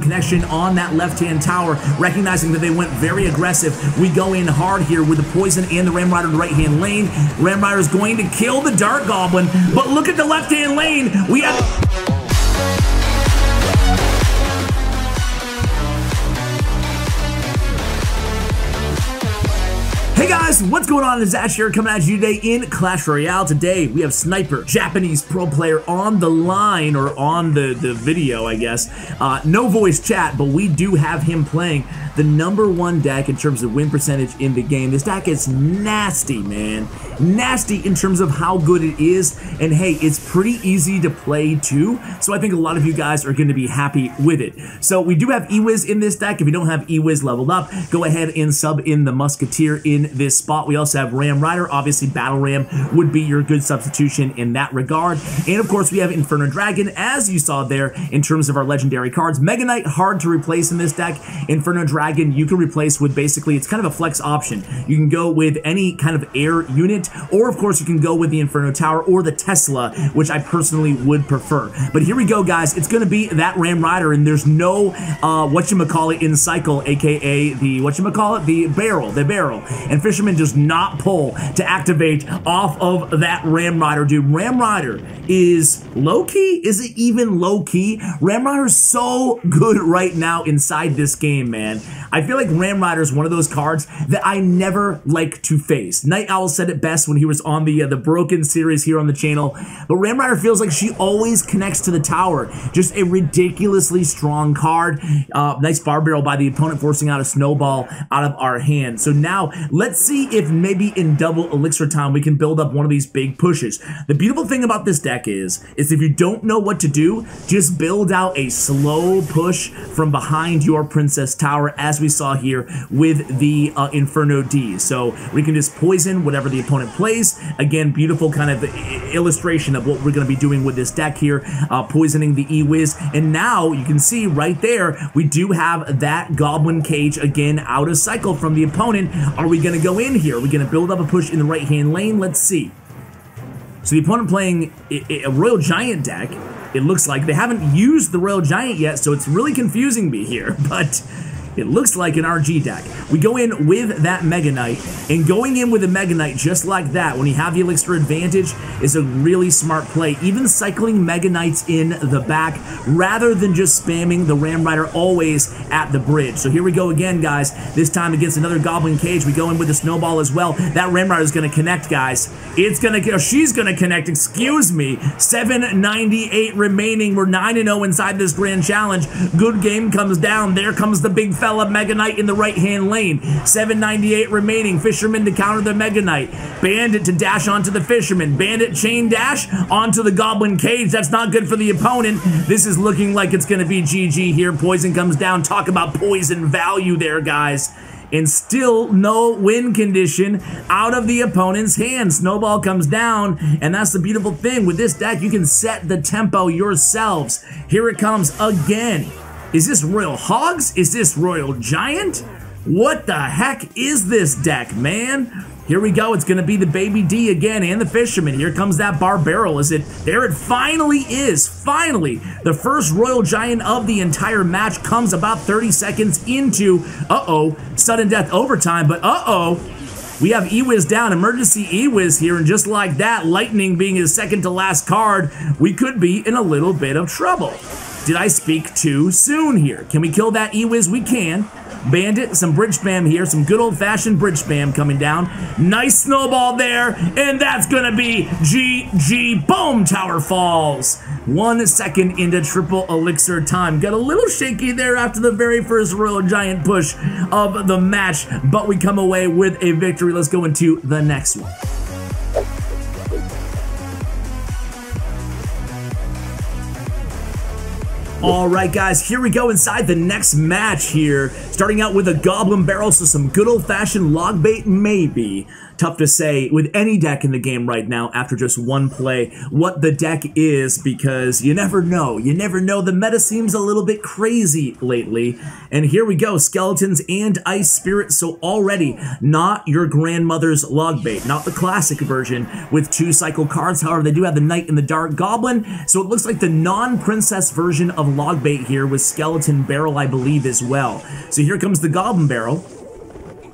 connection on that left-hand tower, recognizing that they went very aggressive. We go in hard here with the poison and the Ram Rider in the right-hand lane. Ram Rider is going to kill the Dark Goblin, but look at the left-hand lane. We have... Hey guys, what's going on? It's Ash here coming at you today in Clash Royale. Today we have Sniper, Japanese pro player on the line, or on the video, I guess. No voice chat, but we do have him playing the #1 deck in terms of win percentage in the game. This deck is nasty, man. Nasty in terms of how good it is, and hey, it's pretty easy to play too, so I think a lot of you guys are going to be happy with it. So we do have Ewiz in this deck. If you don't have Ewiz leveled up, go ahead and sub in the Musketeer in this spot. We also have Ram Rider. Obviously, Battle Ram would be your good substitution in that regard. And of course, we have Inferno Dragon, as you saw there in terms of our legendary cards. Mega Knight, hard to replace in this deck. Inferno Dragon, you can replace with basically, it's kind of a flex option. You can go with any kind of air unit, or of course, you can go with the Inferno Tower or the Tesla, which I personally would prefer. But here we go, guys. It's going to be that Ram Rider, and there's no whatchamacallit in cycle, aka the whatchamacallit, the barrel. And Fisherman does not pull to activate off of that Ram Rider, dude. Ram Rider is low-key? Is it even low-key? Ram Rider's so good right now inside this game, man. I feel like Ram Rider is one of those cards that I never like to face. Night Owl said it best when he was on the Broken series here on the channel, but Ram Rider feels like she always connects to the tower. Just a ridiculously strong card. Nice bar barrel by the opponent, forcing out a snowball out of our hand. So now, let's see if maybe in double elixir time we can build up one of these big pushes. The beautiful thing about this deck is if you don't know what to do, just build out a slow push from behind your Princess Tower, as we saw here with the Inferno D. So we can just poison whatever the opponent plays. Again, beautiful kind of illustration of what we're going to be doing with this deck here, poisoning the Ewiz. And now you can see right there, we do have that Goblin Cage again out of cycle from the opponent. Are we going to go in here? Are we going to build up a push in the right-hand lane? Let's see. So the opponent playing a Royal Giant deck. It looks like they haven't used the Royal Giant yet, so it's really confusing me here, but it looks like an RG deck. We go in with that Mega Knight, and going in with a Mega Knight just like that, when you have the Elixir advantage, is a really smart play. Even cycling Mega Knights in the back, rather than just spamming the Ram Rider always at the bridge. So here we go again, guys. This time against another Goblin Cage, we go in with the Snowball as well. That Ram Rider is going to connect, guys. It's going to, she's going to connect, excuse me. 798 remaining. We're 9-0 inside this Grand Challenge. Good game comes down. There comes the big fella Mega Knight in the right-hand lane. 798 remaining. Fisherman to counter the Mega Knight. Bandit to dash onto the Fisherman. Bandit chain dash onto the Goblin Cage. That's not good for the opponent. This is looking like it's going to be GG here. Poison comes down. Talk about poison value there, guys. And still no win condition out of the opponent's hand. Snowball comes down, and that's the beautiful thing. With this deck, you can set the tempo yourselves. Here it comes again. Is this Royal Hogs? Is this Royal Giant? What the heck is this deck, man? Here we go. It's going to be the Baby D again and the Fisherman. Here comes that Bar Barrel. Is it? There it finally is. Finally, the first Royal Giant of the entire match comes about 30 seconds into, sudden death overtime, but we have Ewiz down, emergency Ewiz here, and just like that, Lightning being his second to last card, we could be in a little bit of trouble. Did I speak too soon here? Can we kill that Ewiz? We can. Bandit, some bridge spam here, some good old-fashioned bridge spam coming down. Nice snowball there, and that's gonna be GG. Boom, tower falls. 1 second into triple elixir time. Got a little shaky there after the very first Royal Giant push of the match, but we come away with a victory. Let's go into the next one. All right, guys, here we go inside the next match here. Starting out with a Goblin Barrel, so some good old-fashioned log bait, maybe. Tough to say with any deck in the game right now after just one play what the deck is, because you never know. You never know. The meta seems a little bit crazy lately. And here we go, Skeletons and Ice Spirit. So already not your grandmother's log bait, not the classic version with 2 cycle cards. However, they do have the Knight and the Dark Goblin. So it looks like the non-princess version of log bait here with Skeleton Barrel, I believe, as well. So here comes the Goblin Barrel.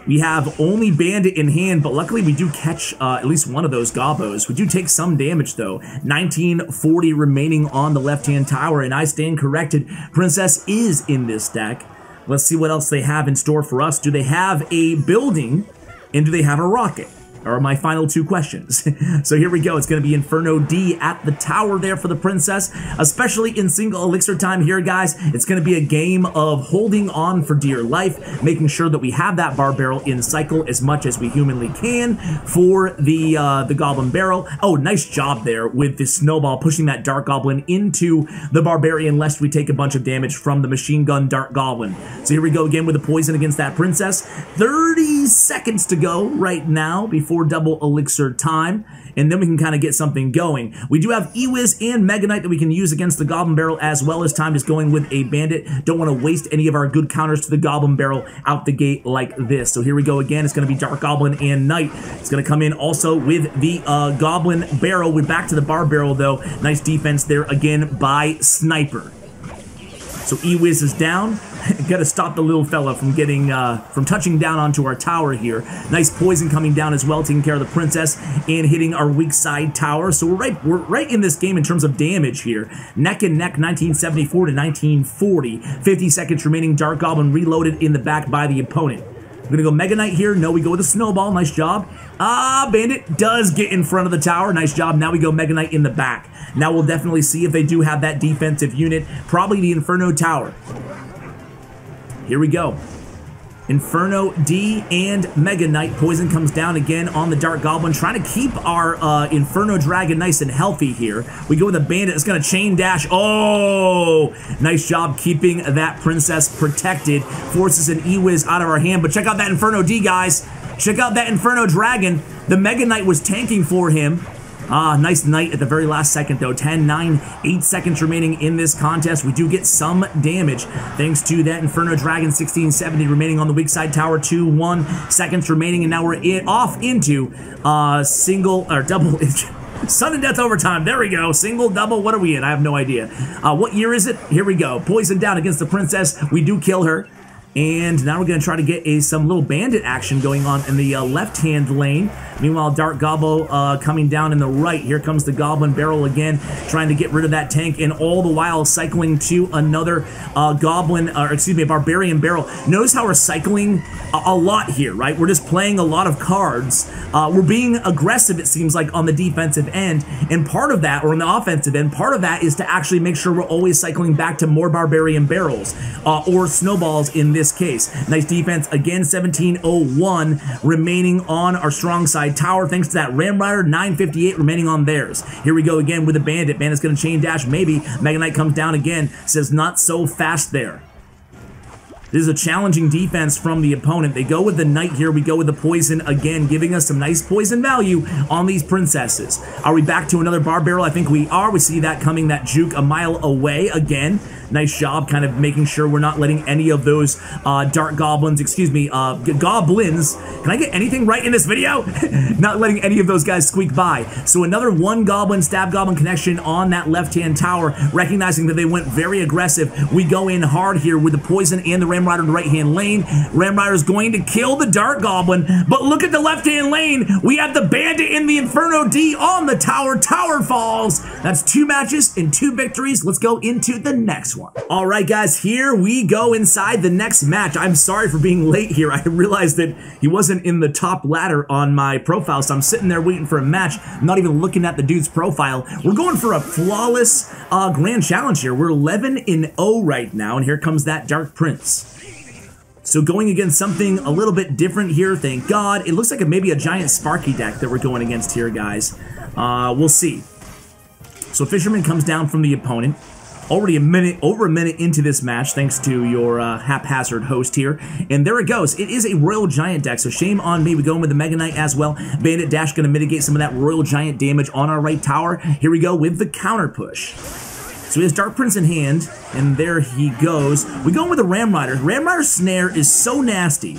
We have only Bandit in hand, but luckily we do catch at least one of those Gobbos. We do take some damage, though. 1940 remaining on the left-hand tower, and I stand corrected. Princess is in this deck. Let's see what else they have in store for us. Do they have a building, and do they have a rocket? Are my final two questions. So here we go. It's going to be Inferno D at the tower there for the Princess, especially in single elixir time here, guys. It's going to be a game of holding on for dear life, making sure that we have that bar barrel in cycle as much as we humanly can for the Goblin Barrel. Oh, nice job there with the Snowball pushing that Dark Goblin into the Barbarian, lest we take a bunch of damage from the Machine Gun Dark Goblin. So here we go again with the poison against that Princess. 30 seconds to go right now before double elixir time, and then we can kind of get something going. We do have E-Wiz and Mega Knight that we can use against the Goblin Barrel, as well as time just going with a Bandit. Don't want to waste any of our good counters to the Goblin Barrel out the gate like this. So here we go again. It's going to be Dark Goblin and Knight. It's going to come in also with the Goblin Barrel. We're back to the Bar Barrel, though. Nice defense there again by Sniper. So E-Wiz is down. Got to stop the little fella from getting from touching down onto our tower here. Nice poison coming down as well, taking care of the Princess and hitting our weak side tower. So we're right in this game in terms of damage here. Neck and neck, 1974 to 1940. 50 seconds remaining. Dark Goblin reloaded in the back by the opponent. We're gonna go Mega Knight here. No, we go with a Snowball. Nice job. Bandit does get in front of the tower. Nice job. Now we go Mega Knight in the back. Now we'll definitely see if they do have that defensive unit. Probably the Inferno Tower. Here we go. Inferno D and Mega Knight. Poison comes down again on the Dark Goblin, trying to keep our Inferno Dragon nice and healthy here. We go with a Bandit. It's going to chain dash. Oh, nice job keeping that Princess protected. Forces an E-Wiz out of our hand, but check out that Inferno D, guys. Check out that Inferno Dragon. The Mega Knight was tanking for him. Nice Knight at the very last second, though. 10, 9, 8 seconds remaining in this contest. We do get some damage thanks to that Inferno Dragon. 1670 remaining on the weak side tower. 2, 1 seconds remaining, and now we're off into single or double. Sudden death overtime. There we go. Single, double. What are we in? I have no idea. What year is it? Here we go. Poison down against the Princess. We do kill her. And now we're going to try to get some little Bandit action going on in the left-hand lane. Meanwhile, Dark Gobbo coming down in the right. Here comes the Goblin Barrel again, trying to get rid of that tank, and all the while cycling to another Barbarian Barrel. Notice how we're cycling a lot here, right? We're just playing a lot of cards. We're being aggressive, it seems like, on the defensive end, and part of that, or on the offensive end, part of that is to actually make sure we're always cycling back to more Barbarian Barrels, or Snowballs in this case. Nice defense again. 1701 remaining on our strong side tower, thanks to that Ram Rider. 958 remaining on theirs. Here we go again with the Bandit. Bandit's going to chain dash, maybe. Mega Knight comes down again. Says not so fast there. This is a challenging defense from the opponent. They go with the Knight here. We go with the Poison again, giving us some nice poison value on these Princesses. Are we back to another Bar Barrel? I think we are. We see that coming, that juke a mile away again. Nice job kind of making sure we're not letting any of those Dark Goblins, Goblins. Can I get anything right in this video? Not letting any of those guys squeak by. So another one Goblin, Stab Goblin connection on that left-hand tower, recognizing that they went very aggressive. We go in hard here with the Poison and the Ram Rider in the right-hand lane. Ram Rider's going to kill the Dark Goblin, but look at the left-hand lane. We have the Bandit in the Inferno D on the tower. Tower falls. That's 2 matches and 2 victories. Let's go into the next one. All right, guys, here we go inside the next match. I'm sorry for being late here. I realized that he wasn't in the top ladder on my profile, so I'm sitting there waiting for a match. I'm not even looking at the dude's profile. We're going for a flawless grand challenge here. We're 11-0 right now, and here comes that Dark Prince. So going against something a little bit different here, thank God. It looks like maybe a giant Sparky deck that we're going against here, guys. We'll see. So Fisherman comes down from the opponent. Already over a minute into this match, thanks to your haphazard host here. And there it goes. It is a Royal Giant deck, so shame on me. We're going with the Mega Knight as well. Bandit Dash going to mitigate some of that Royal Giant damage on our right tower. Here we go with the counter push. So he has Dark Prince in hand, and there he goes. We go with the Ram Rider. Ram Rider's snare is so nasty.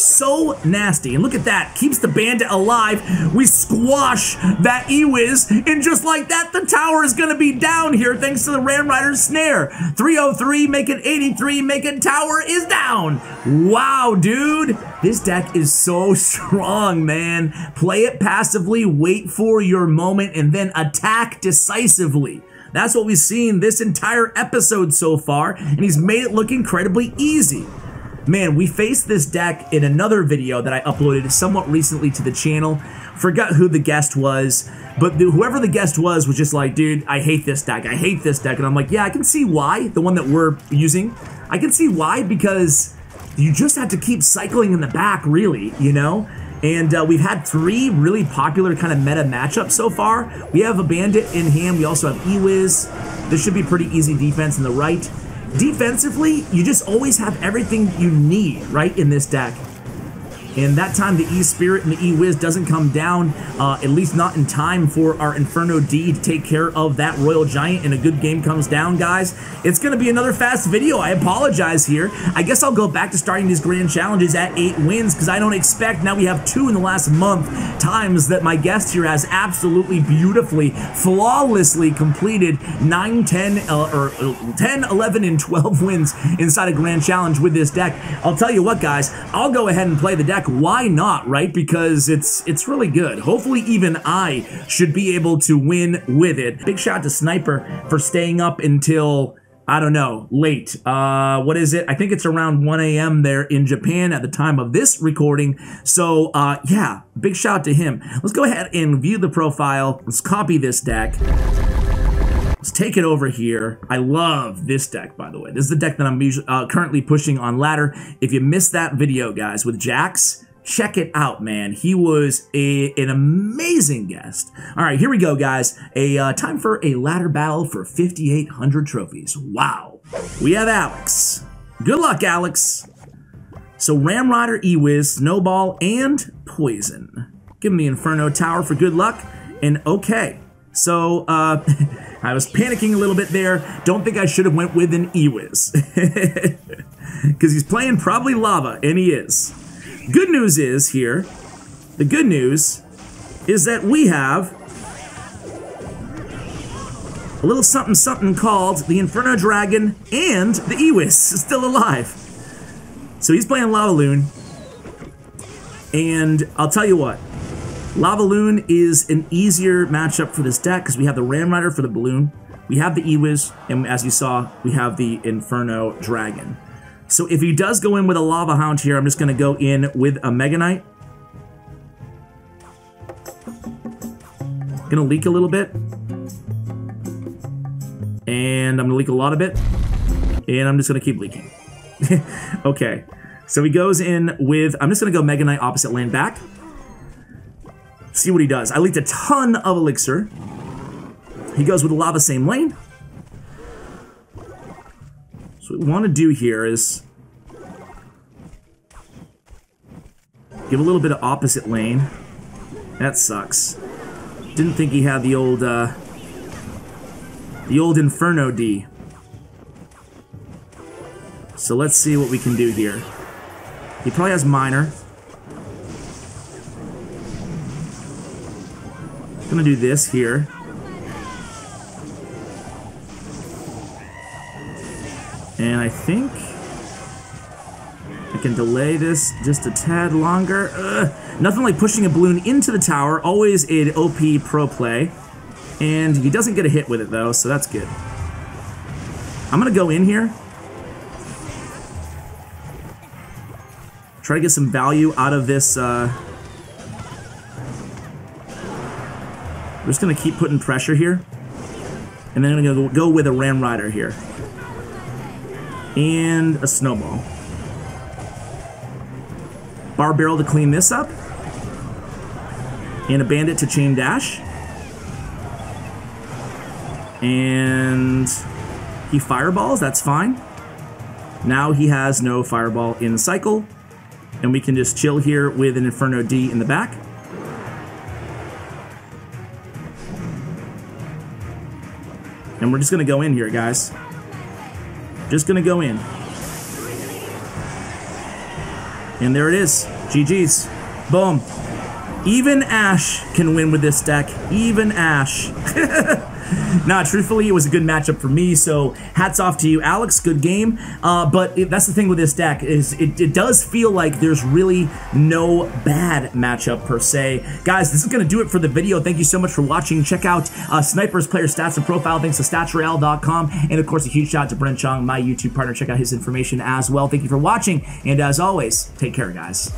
So nasty. And look at that. Keeps the bandit alive. We squash that E-Wiz. And just like that, the tower is going to be down here thanks to the Ram Rider's snare. 303, make it 83, make it tower is down. Wow, dude. This deck is so strong, man. Play it passively, wait for your moment, and then attack decisively. That's what we've seen this entire episode so far, and he's made it look incredibly easy. Man, we faced this deck in another video that I uploaded somewhat recently to the channel. Forgot who the guest was, but whoever the guest was just like, dude, I hate this deck. I hate this deck. And I'm like, yeah, I can see why, the one that we're using. I can see why, because you just have to keep cycling in the back, really, you know? And we've had 3 really popular kind of meta matchups so far. We have a Bandit in hand. We also have E-Wiz. This should be pretty easy defense in the right. Defensively, you just always have everything you need, right, in this deck. And that time the E-Spirit and the E-Wiz doesn't come down, at least not in time for our Inferno D to take care of that Royal Giant, and a good game comes down, guys. It's going to be another fast video. I apologize here. I guess I'll go back to starting these grand challenges at 8 wins, because I don't expect, now we have 2 in the last month, times that my guest here has absolutely beautifully, flawlessly completed 9, 10, 11, and 12 wins inside a grand challenge with this deck. I'll tell you what, guys, I'll go ahead and play the deck. Why not, right? Because it's really good. Hopefully even I should be able to win with it. Big shout out to Sniper for staying up until, I don't know, late. What is it? I think it's around 1 a.m. there in Japan at the time of this recording. So yeah, big shout out to him. Let's go ahead and view the profile. Let's copy this deck. Let's take it over here. I love this deck, by the way. This is the deck that I'm currently pushing on ladder. If you missed that video, guys, with Jax, check it out, man. He was an amazing guest. All right, here we go, guys. Time for a ladder battle for 5,800 trophies. Wow. We have Alex. Good luck, Alex. So Ram Rider, E-Wiz, Snowball, and Poison. Give him the Inferno Tower for good luck. And okay. So, I was panicking a little bit there. Don't think I should have went with an E-Wiz. Because he's playing probably Lava, and he is. Good news is here, the good news is that we have a little something something called the Inferno Dragon, and the E-Wiz is still alive. So he's playing Lava Loon. And I'll tell you what. Lava Loon is an easier matchup for this deck because we have the Ram Rider for the balloon, we have the E-Wiz, and as you saw, we have the Inferno Dragon. So if he does go in with a Lava Hound here, I'm just going to go in with a Mega Knight. Gonna leak a little bit. And I'm gonna leak a lot of it. And I'm just gonna keep leaking. Okay, so he goes in with, I'm just gonna go Mega Knight opposite lane back. See what he does. I leaked a ton of elixir. He goes with the lava same lane. So what we want to do here is give a little bit of opposite lane. That sucks. Didn't think he had the old Inferno D. So let's see what we can do here. He probably has Miner. Gonna do this here. And I think I can delay this just a tad longer. Nothing like pushing a balloon into the tower. Always an OP pro play. And he doesn't get a hit with it though, so that's good. I'm gonna go in here. Try to get some value out of this. We're just gonna keep putting pressure here. And then I'm gonna go with a Ram Rider here. And a Snowball. Bar Barrel to clean this up. And a Bandit to chain dash. And he fireballs, that's fine. Now he has no fireball in cycle. And we can just chill here with an Inferno D in the back. And we're just gonna go in here, guys. Just gonna go in. And there it is. GG's. Boom. Even Ash can win with this deck. Even Ash. Nah, truthfully, it was a good matchup for me, so hats off to you, Alex. Good game. But that's the thing with this deck, is it does feel like there's really no bad matchup per se. Guys, this is going to do it for the video. Thank you so much for watching. Check out Sniper's player stats and profile. Thanks to StatsRoyale.com. And, of course, a huge shout out to Bren Chong, my YouTube partner. Check out his information as well. Thank you for watching. And, as always, take care, guys.